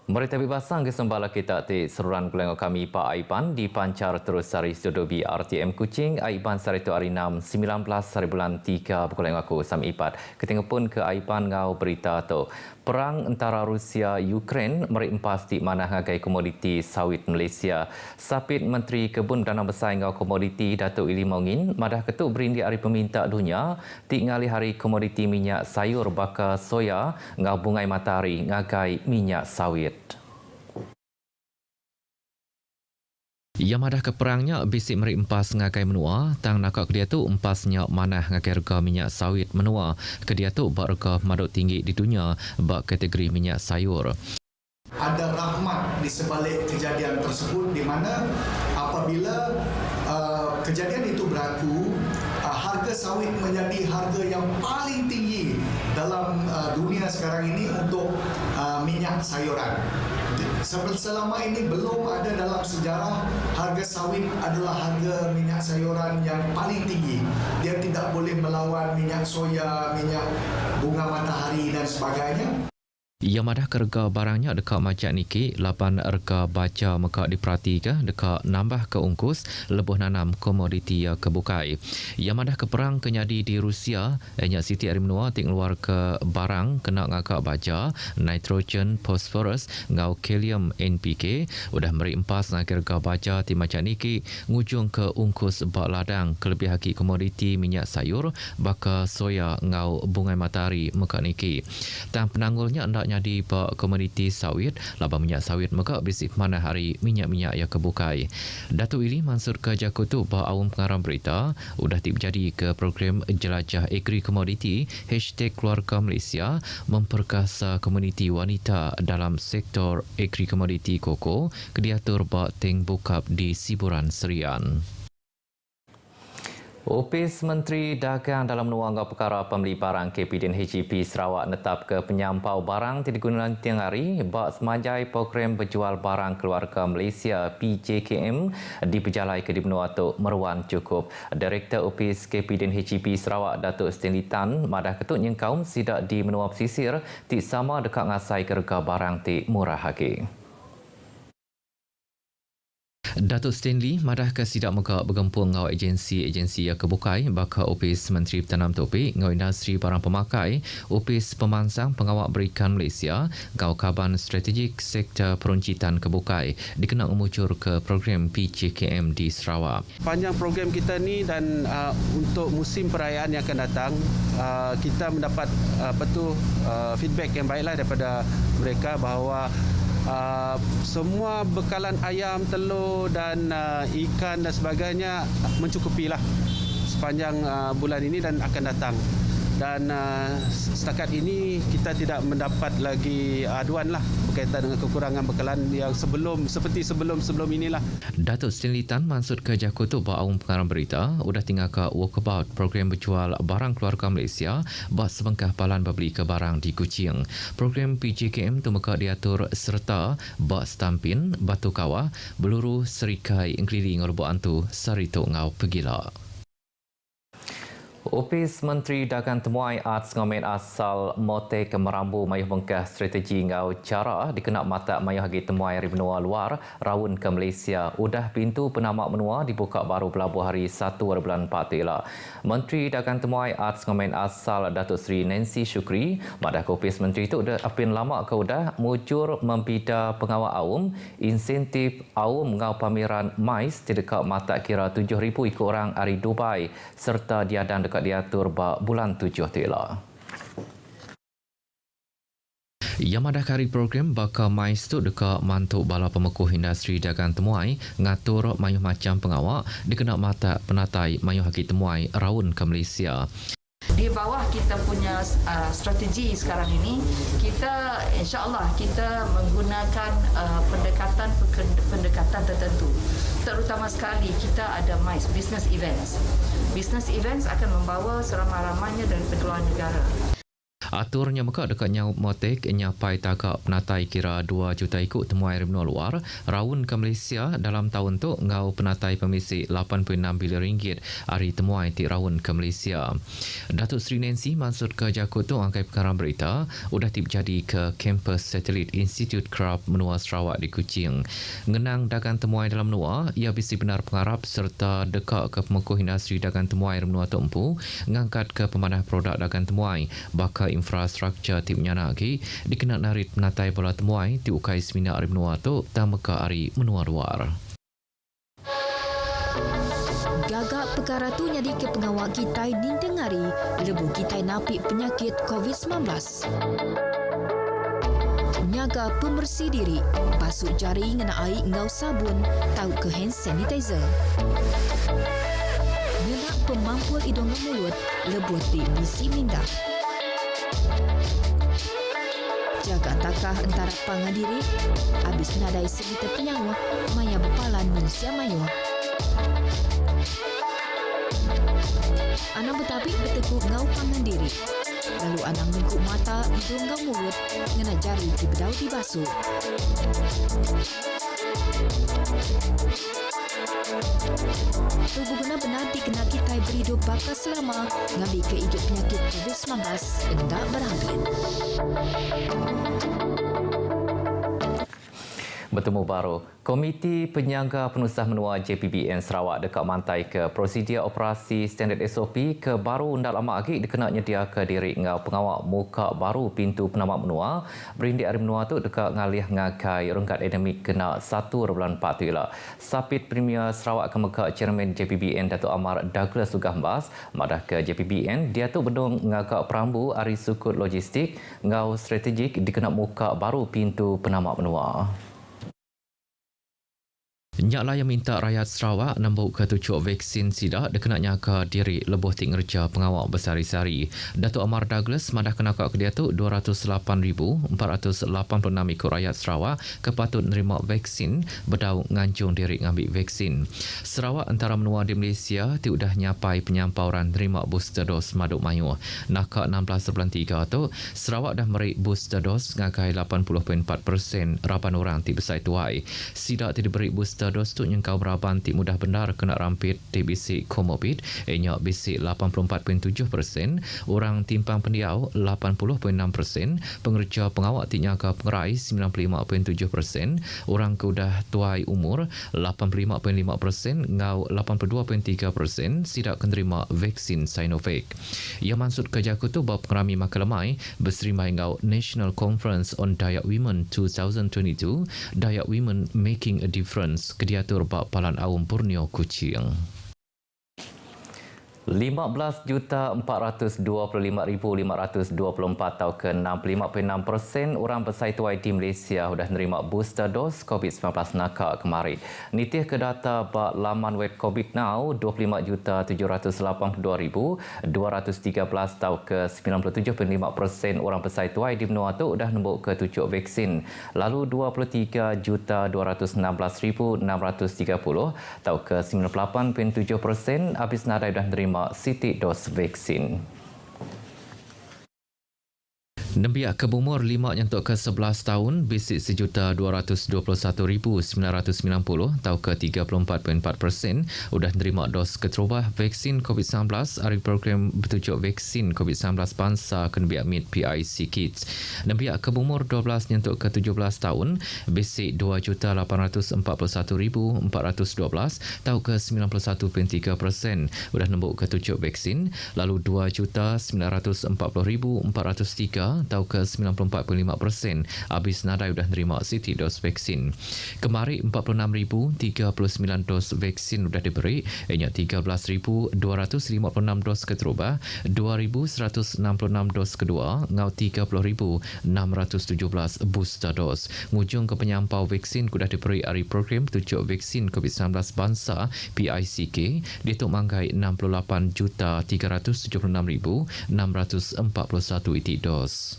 Merita bebasang kesembala kita ti seruran kelengok kami Pak Aiban di pancar terus sari studio RTM Kuching Aiban sari tu hari 6 19 hari bulan 3 kelengok aku sami ipat ketinggal pun ke Aiban ngau berita tu perang antara Rusia Ukraine merempas di mana harga komoditi sawit Malaysia. Sapit Menteri Kebun dan Besar ngau komoditi Datuk Ili Mongin madah ketuk berindi hari peminta dunia tingali hari komoditi minyak sayur bakar soya ngau bungai matahari ngagai minyak sawit. Ia madah ke perangnya bisik merempas ngagai menua tang nakak kedia tu empasnya manah ngagai harga minyak sawit menua kedia tu bak harga maduk tinggi di dunia bak kategori minyak sayur. Ada rahmat di sebalik kejadian tersebut di mana apabila kejadian itu berlaku, harga sawit menjadi harga yang paling tinggi dalam dunia sekarang ini untuk minyak sayuran. Selama ini belum ada dalam sejarah harga sawit adalah harga minyak sayuran yang paling tinggi. Dia tidak boleh melawan minyak soya, minyak bunga matahari dan sebagainya. Ia madah ke harga barangnya dekat macam niki, lapan harga baca maka diperhatikan dekat nambah ke ungkus lebuh nanam komoditi ya kebukai. Ia madah ke perang kenyadi di Rusia, hanya Siti Hari Menua ting luar ke barang kena ngakak baca, nitrogen, phosphorus, ngau kalium NPK, udah merempas nak harga baca ti macam niki, ngujung ke ungkus bak ladang kelebih haki komoditi minyak sayur, bakar soya ngau bungai matahari maka niki. Tang penanggulnya hendak di bak komoditi sawit, laba minyak sawit maka bisik mana hari minyak-minyak yang kebukai. Datuk Ili Mansur ke Jakutu bak awam pengarang berita, udah tip jadi ke program jelajah agri komoditi #keluarga Malaysia memperkasa komuniti wanita dalam sektor agri komoditi koko kediatur bak teng bukap di Siburan Serian. Opis Menteri Dagang dalam menuangkan perkara pembeli barang KP dan HGP Sarawak netap ke penyampau barang tidak digunakan tiang hari bak semajai program berjual barang keluarga Malaysia PJKM di Pejalai ke di benua tu meruan cukup. Direktur Opis KP dan HGP Sarawak Datuk Stanley Tan madah ketut nyengkaum sidak di menua pesisir ti sama dekat ngasai kerga barang ti murah haki. Datuk Stanley madah ke sidak muka bergempung ngau agensi-agensi yang kebukai baka Opis Menteri Bertanam Topik ngau industri barang pemakai, Opis Pemansang Pengawak Berikan Malaysia ngau Kaban Strategik Sektor Peruncitan Kebukai dikenal memucur ke program PJKM di Sarawak. Panjang program kita ni dan untuk musim perayaan yang akan datang kita mendapat feedback yang baiklah daripada mereka bahawa semua bekalan ayam, telur dan ikan dan sebagainya mencukupilah sepanjang bulan ini dan akan datang. Dan setakat ini kita tidak mendapat lagi aduan lah berkaitan dengan kekurangan bekalan yang seperti sebelum inilah. Datuk Stanley Tan maksud ke Jakutu bak awam pengarang berita udah tinggal ke walkabout program berjual barang keluarga Malaysia bak sebengkah palan berbeli ke barang di Kuching. Program PJKM tu maka diatur serta bak stampin, batu kawah, beluru, serikai, ingkiri ngau antu, sarito ngau pegila. Opis Menteri Dagang Temuai Arts Ngomet asal Motek Merambu mayuh bengkah strategi ngau cara dikenak mata mayuh hagi temuai hari benua luar rawun ke Malaysia. Udah pintu penamak menua dibuka baru pelabuh hari 1 bulan 4 tila. Menteri Dagang Temuai Arts Ngomet asal Datuk Seri Nancy Shukri madah Opis Menteri itu udah apin lama ke udah mujur membida pengawal awam insentif awam ngau pameran MICE di dekat mata kira 7,000 ikut orang hari Dubai serta diadang dekat diatur bak bulan 7 tila. Ia madah kari program bakal MICE tu dekat mantuk bala pemekuh industri dagang temuai ngatur mayuh macam pengawak dikenal mata penatai mayuh haki temuai rawun ke Malaysia. Di bawah kita punya strategi sekarang ini, kita insya-Allah kita menggunakan pendekatan tertentu. Terutama sekali kita ada MICE Business Events. Business Events akan membawa seramai-ramainya dari keluar negara. Aturnya muka dekat nyau motek nyapai tagak penatai kira 2 juta ikut temuai benua luar raun ke Malaysia dalam tahun tu ngau penatai pemisi 8.6 bilion ringgit hari temuai ti raun ke Malaysia. Datuk Seri Nancy maksud ke Jakut tu angkai perkara berita udah tip jadi ke kampus Satellite Institute Krab menua Sarawak di Kuching. Ngenang dagang temuai dalam menua, ia bisi benar pengarap serta dekat ke pemukuh industri dagang temuai menua Tempu ngangkat ke pemanah produk dagang temuai bakal infrastruktur tip nyana lagi dikenal narit penatai bola temuai ti ukai semina hari menua tu tamaka hari menua luar. Gagak perkara tu jadi ke pengawal kita dindengari lebu kita napik penyakit COVID-19. Nyaga pembersih diri, basuh jari ngena air ngau sabun, tahu ke hand sanitizer. Ngenak pemampul hidung dan mulut, lebut di bisi minda. Jaga takah antara pangan diri, habis nadai segita penyawa, maya bepalan manusia mayo. Anak bertabik bertekuk ngau pangan diri. Lalu anak mengkuk mata, hidung ngau mulut, ngena jari di bedau dibasuh. Tubuh guna benar dikena kita berhidup bakal selama ngambil ke hidup penyakit COVID-19 hendak berangkat. Bertemu baru, Komiti Penyangga Penusah Menua JPBN Sarawak dekat mantai ke prosedur operasi standard SOP ke baru undang lama lagi dikenal nyedia ke diri ngau pengawal muka baru pintu penamak menua berindik hari menua tu dekat ngalih ngakai rungkat endemik kena 1.4 tu ialah. Sapit Premier Sarawak Kemekak Chairman JPBN Datuk Amar Douglas Sugambas madah ke JPBN dia tu bedung ngagak perambu hari sukut logistik ngau strategik dikenal muka baru pintu penamak menua. Nyaklah yang minta rakyat Sarawak nambuk ketucuk vaksin sidak dikenaknya ke diri lebuh ting ngerja pengawal bersari-sari. Datuk Amar Douglas madah kenakak ke dia tu 208,486 ikut rakyat Sarawak kepatut nerima vaksin berdau ngancung diri ngambil vaksin. Sarawak antara menua di Malaysia tiudah nyapai penyampauran nerima booster dos maduk mayu. Nakak 16.3 tu Sarawak dah merik booster dos ngakai 80.4% rapan orang ti besai tuai. Sidak ti diberi booster dos tu nyengkau beraban ti mudah benar kena rampit ti bisik komorbid enyak bisik 84.7%, orang timpang pendiau 80.6%, pengerja pengawak ti nyaka pengerai 95.7%, orang keudah tuai umur 85.5%, ngau 82.3% sidak kenerima vaksin Sinovac. Ia maksud ke Jakut tu bahawa pengerami Makalemai berserimai ngau National Conference on Dayak Women 2022, Dayak Women Making a Difference kediatur bak Palan Awam Borneo Kuching. 15,425,524 atau ke 65.6% orang bersai tuai di Malaysia sudah menerima booster dos COVID-19 nakak kemarin. Nitih ke data bak laman web COVID Now, 25,782,213 atau ke 97.5% orang bersai tuai di benua itu sudah nembuk ke tujuh vaksin. Lalu 23,216,630 atau ke 98.7% habis nadai sudah menerima Siti dos vaksin. Nembiak ke umur 5 nyentuk ke 11 tahun, bisik 1,221,990 atau ke 34.4% sudah menerima dos keterubah vaksin COVID-19 dari program bertujuk vaksin COVID-19 bangsa kenembiak MIT PIC Kids. Nembiak ke umur 12 nyentuk ke 17 tahun, bisik 2,841,412 atau ke 91.3% sudah nembuk ketujuk vaksin, lalu 2,940,403 atau ke 94.5% habis nadai sudah menerima Siti dos vaksin. Kemari 46,039 dos vaksin sudah diberi, ianya 13,256 dos keterubah, 2,166 dos kedua, ngau 30,617 booster dos. Ngujung ke penyampau vaksin sudah diberi dari program tujuh vaksin COVID-19 bangsa PICK dituk manggai 68,376,641 itik dos.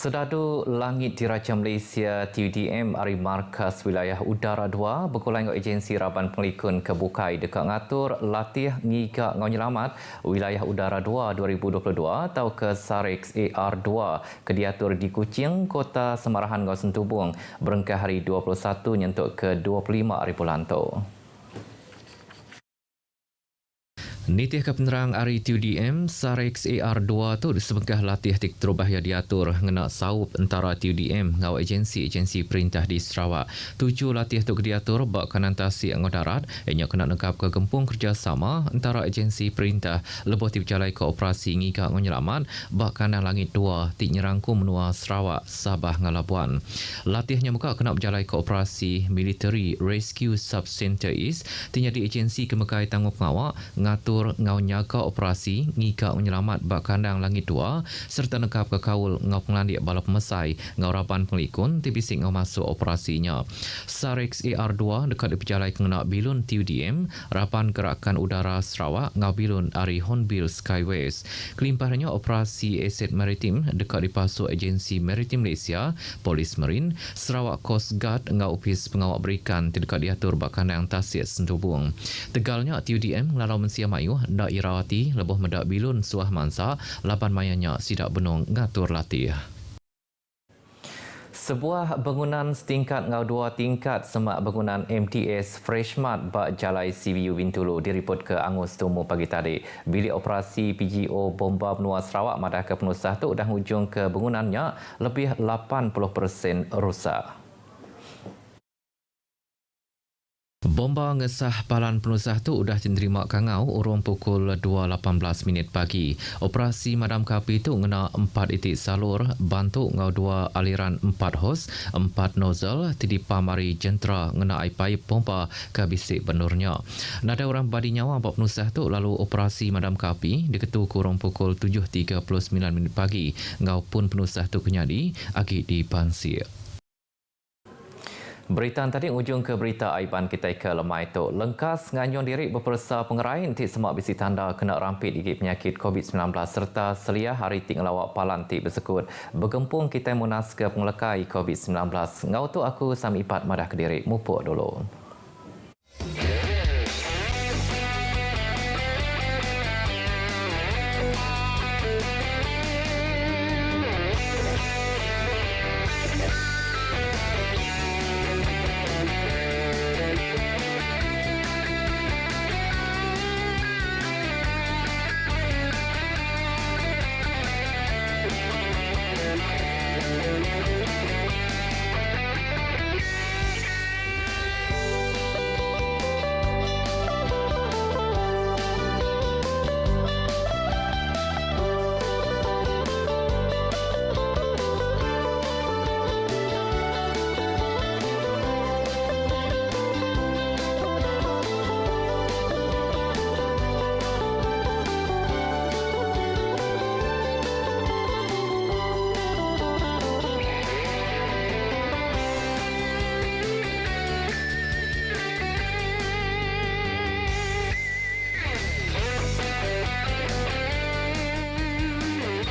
Sedadu Langit Diraja Malaysia TUDM ari markas wilayah Udara 2 berkulang dengan agensi Raban Pelikun Kebukai dekat ngatur latih ngigak ngau nyelamat wilayah Udara 2 2022 atau ke Sarex AR2 ke diatur di Kuching, Kota Semarahan Ngau Sentubung berengkah hari 21 nyentuk ke 25 hari bulan tu. Nitih ke penerang ari TUDM, Sarex AR2 tu disebengkah latih tik terubah diatur ngena saup antara TUDM ngau agensi perintah di Sarawak. 7 latih tu diatur bak kanan tasik ngau darat, ianya kena nekap ke gempung kerjasama antara agensi perintah lebuh tip jalai kooperasi ngigak ngau nyelamat bak kanan langit 2 tik nyerangku menua Sarawak, Sabah ngalabuan. Latihnya muka kena berjalai kooperasi Military Rescue Sub-Center East tinyadi agensi kemekai tanggup ngawak ngatur ngau nyaga operasi ngigak menyelamat bak kandang langit 2 serta nekap ke kaul ngau penglandik bala pemesai ngau Raban Pelikun tibisik ngau masuk operasinya. Sarex AR2 dekat diperjalai kena bilun TUDM Raban Gerakan Udara Sarawak ngau bilun ari Hornbill Skyways. Kelimpahannya operasi aset maritim dekat dipasuk agensi maritim Malaysia, Polis Marin, Sarawak Coast Guard ngau opis pengawak berikan dekat diatur bak kandang tasik Sentubung. Tegalnya TUDM lalau mensia mayu ndak irawati lebuh medak bilun suah mansa lapan mayanya sidak benung ngatur latih. Sebuah bangunan setingkat ngau 2 tingkat semak bangunan MTS Freshmart bak Jalai CBU Bintulu diripot ke Angus Tumu pagi tadi. Bilik operasi PGO Bomba Benua Sarawak madah ke penusah tu dah hujung ke bangunannya lebih 80% rosak. Bomba ngesah palan penusah tu udah diterima kangau urung pukul 2.18 pagi. Operasi madam kapi tu ngena 4 itik salur bantu ngau 2 aliran 4 hos, 4 nozzle tidi pamari jentera ngena air paip pompa ke bisik benurnya. Nada orang badi nyawa bab penusah tu lalu operasi madam kapi diketu kurang pukul 7.39 pagi. Ngau pun penusah tu kenyadi agi di Pansir. Berita tadi ujung ke berita aiban kita ke lemai tu. Lengkas nganyong diri berpersa pengerain tik semak bisi tanda kena rampit igit penyakit COVID-19 serta selia hari tik ngelawak palan tik bersekut. Bergempung kita munas ke penglekai COVID-19. Ngau tu aku Sami Ipat madah ke diri. Mupuk dulu.